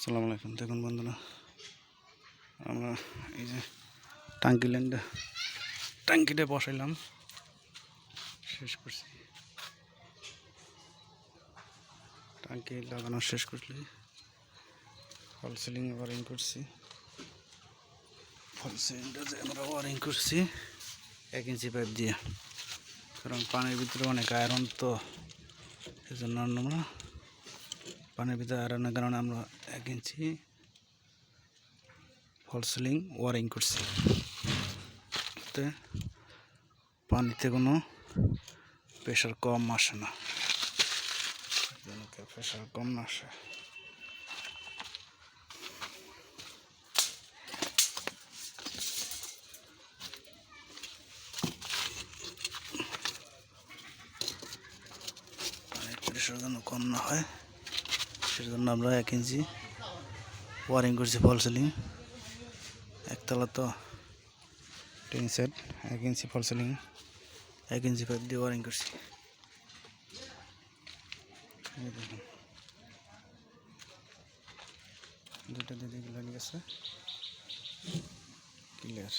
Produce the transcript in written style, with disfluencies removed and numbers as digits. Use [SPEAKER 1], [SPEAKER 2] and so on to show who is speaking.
[SPEAKER 1] আসসালামু আলাইকুম। দেখুন বন্ধুরা, আমরা এই যে ট্যাঙ্কিটা বসাইলাম, শেষ করছি। ট্যাঙ্কি লাগানো শেষ করছি, ফল সিলিং ওয়ারিং করছি। ফল সিলিংটা যে আমরা ওয়ারিং করছি 1 ইঞ্চি পাইপ দিয়ে, কারণ পানির ভিতরে অনেক আয়রন, তো এই জন্য আমরা পানির ভিতরে আয়রনের কারণে আমরা 1 ইঞ্চি ফল সিলিং ওয়ারিং করছি, যাতে পানিতে কোনো প্রেশার কম আসে না, প্রেশার কম না আসে। পানির প্রেশার যেন কম না হয়, সেজন্য আমরা 1 ইঞ্চি ওয়ারিং করছি ফল সিলিং। একতলা তো টিন সেট, 1 ইঞ্চি ফল সিলিং 1 ইঞ্চি পাইপ দিয়ে ওয়ারিং করছি। দেখুন, দুটো দিদি লাগে গেছে, ক্লিয়ার।